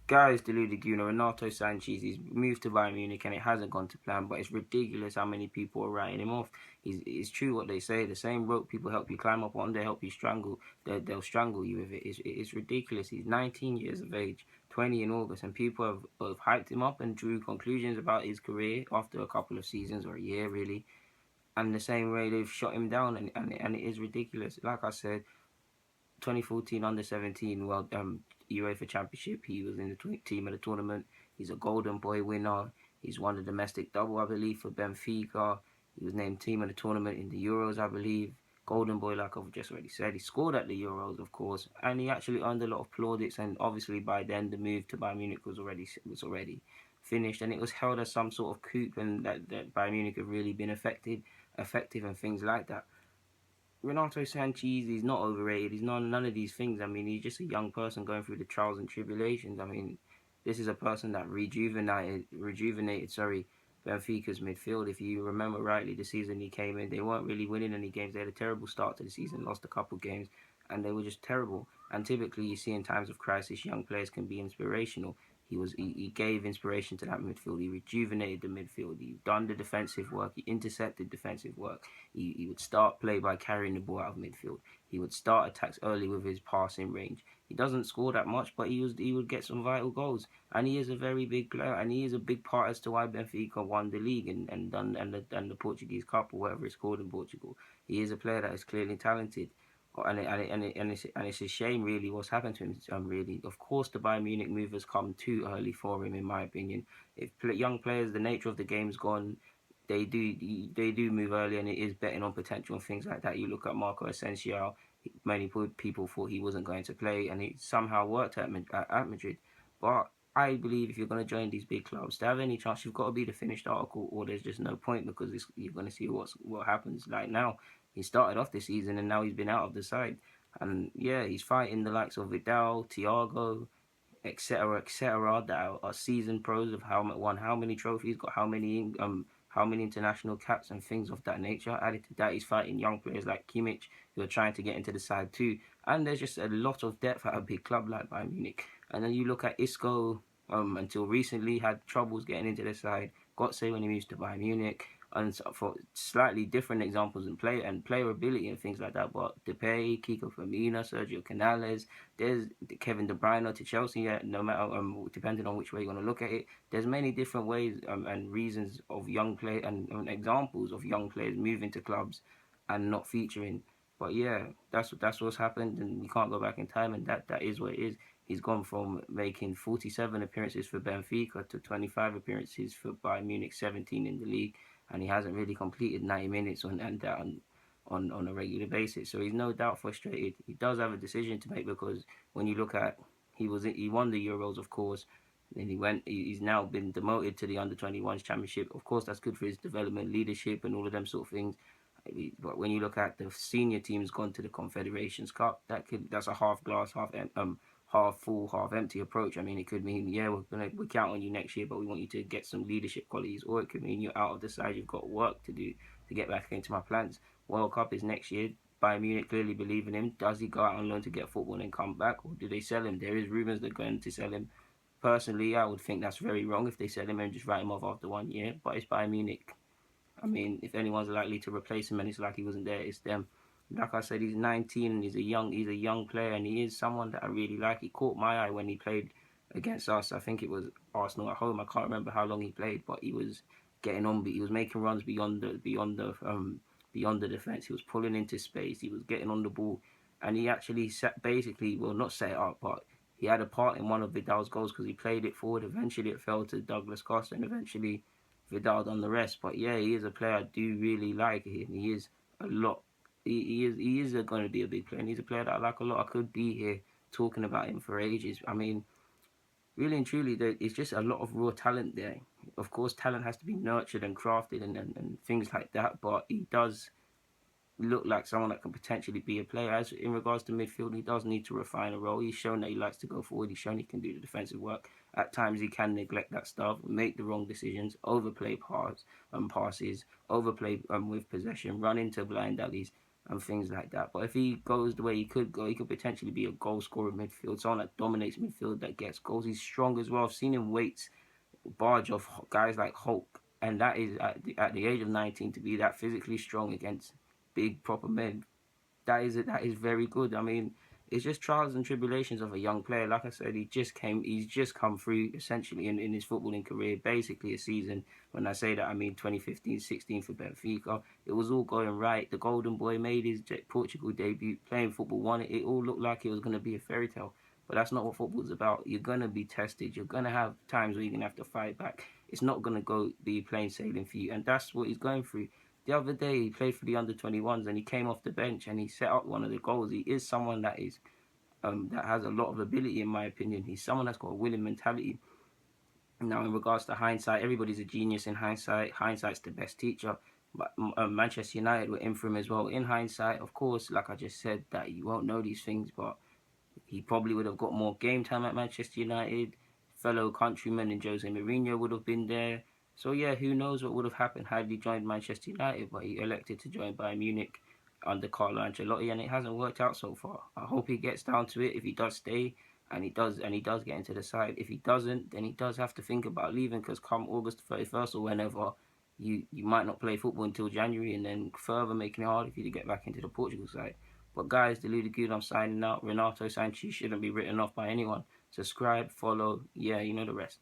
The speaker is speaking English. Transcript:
Guys, deluded, Renato Sanches, he's moved to Bayern Munich and it hasn't gone to plan, but it's ridiculous how many people are writing him off. It's true what they say, the same rope people help you climb up on, they help you strangle, they'll strangle you with it. It's ridiculous. He's 19 years of age, 20 in August, and people have hyped him up and drew conclusions about his career after a couple of seasons or a year, really. And the same way they've shot him down, and it is ridiculous. Like I said, 2014 under 17 UEFA Championship. He was in the team of the tournament. He's a Golden Boy winner. He's won the domestic double, I believe, for Benfica. He was named team of the tournament in the Euros, I believe. Golden Boy, like I've just already said. He scored at the Euros, of course, and he actually earned a lot of plaudits. And obviously, by then, the move to Bayern Munich was already finished, and it was held as some sort of coup, and that Bayern Munich have really been effective, and things like that. Renato Sanches is not overrated. He's none of these things. I mean, he's just a young person going through the trials and tribulations. I mean, this is a person that rejuvenated. Sorry, Benfica's midfield. If you remember rightly, the season he came in, they weren't really winning any games. They had a terrible start to the season, lost a couple games, and they were just terrible. And typically, you see in times of crisis, young players can be inspirational. He gave inspiration to that midfield. He rejuvenated the midfield. He done the defensive work. He intercepted defensive work. He would start play by carrying the ball out of midfield. He would start attacks early with his passing range. He doesn't score that much, but he would get some vital goals. And he is a very big player, and he is a big part as to why Benfica won the league and the Portuguese Cup, or whatever it's called in Portugal. He is a player that is clearly talented. And it's a shame, really, what's happened to him. Really, of course, the Bayern Munich move has come too early for him, in my opinion. If young players, the nature of the game's gone, they do move early, and it is betting on potential and things like that. You look at Marco Asensio. Many people thought he wasn't going to play, and it somehow worked at Madrid. But I believe if you're going to join these big clubs, to have any chance, you've got to be the finished article, or there's just no point, because you're going to see what happens. Like now, he started off the season and now he's been out of the side, and yeah, he's fighting the likes of Vidal, Thiago, etc., that are seasoned pros, of won how many trophies, got how many international caps and things of that nature. Added to that, he's fighting young players like Kimmich, who are trying to get into the side too. And there's just a lot of depth at a big club like Bayern Munich. And then you look at Isco, until recently had troubles getting into the side. Gotze when he moves to Bayern Munich, and for slightly different examples in player ability and things like that. But Depay, Kiko Firmino, Sergio Canales, there's Kevin De Bruyne to Chelsea. Yeah, no matter depending on which way you want to look at it, there's many different ways and reasons of young play and examples of young players moving to clubs and not featuring. But yeah, that's what's happened, and you can't go back in time, and that is what it is. He's gone from making 47 appearances for Benfica to 25 appearances for Bayern Munich, 17 in the league, and he hasn't really completed 90 minutes on a regular basis. So he's no doubt frustrated. He does have a decision to make, because when you look at, he won the Euros, of course. Then he's now been demoted to the under-21s championship. Of course, that's good for his development, leadership, and all of them sort of things. But when you look at the senior teams gone to the Confederations Cup, that's a half glass, half full, half empty approach. I mean, it could mean, yeah, we count on you next year, but we want you to get some leadership qualities, or it could mean you're out of the side. You've got work to do to get back into my plans. World Cup is next year. Bayern Munich clearly believe in him. Does he go out on loan to get football and come back, or do they sell him? There is rumours they're going to sell him. Personally, I would think that's very wrong if they sell him and just write him off after 1 year. But it's Bayern Munich. I mean, if anyone's likely to replace him and it's like he wasn't there, it's them. Like I said, he's 19 and he's a young player, and he is someone that I really like. He caught my eye when he played against us. I think it was Arsenal at home. I can't remember how long he played, but he was getting on. He was making runs beyond the defense. He was pulling into space. He was getting on the ball, and he actually not set it up, but he had a part in one of Vidal's goals because he played it forward. Eventually, it fell to Douglas Costa, and eventually Vidal done the rest. But yeah, he is a player I do really like him. He is a lot. He is going to be a big player, and he's a player that I like a lot. I could be here talking about him for ages. I mean, really and truly, it's just a lot of raw talent there. Of course, talent has to be nurtured and crafted and things like that, but he does look like someone that can potentially be a player. As in regards to midfield, he does need to refine a role. He's shown that he likes to go forward. He's shown he can do the defensive work. At times, he can neglect that stuff, make the wrong decisions, overplay passes, overplay with possession, run into blind alleys. and things like that. But if he goes the way he could go, he could potentially be a goal scorer midfield, someone that dominates midfield, that gets goals. He's strong as well. I've seen him barge off guys like Hulk, and that is at the age of 19 to be that physically strong against big proper men. That is very good. I mean, it's just trials and tribulations of a young player. Like I said, he's just come through essentially in his footballing career, basically a season. When I say that, I mean 2015-16 for Benfica. It was all going right. The Golden Boy made his Portugal debut, playing football, won it. It all looked like it was going to be a fairy tale. But that's not what football's about. You're going to be tested. You're going to have times where you're going to have to fight back. It's not going to go be plain sailing for you. And that's what he's going through. The other day, he played for the under-21s and he came off the bench and he set up one of the goals. He is someone that has a lot of ability, in my opinion. He's someone that's got a winning mentality. Now, in regards to hindsight, everybody's a genius in hindsight. Hindsight's the best teacher. But Manchester United were in for him as well. In hindsight, of course, like I just said, that you won't know these things, but he probably would have got more game time at Manchester United. Fellow countrymen and Jose Mourinho would have been there. So yeah, who knows what would have happened had he joined Manchester United, but he elected to join Bayern Munich under Carlo Ancelotti, and it hasn't worked out so far. I hope he gets down to it if he does stay, and he does get into the side. If he doesn't, then he does have to think about leaving, because come August 31st or whenever, you might not play football until January, and then further making it hard for you to get back into the Portugal side. But guys, Deluded Good, I'm signing out. Renato Sanches shouldn't be written off by anyone. Subscribe, follow, yeah, you know the rest.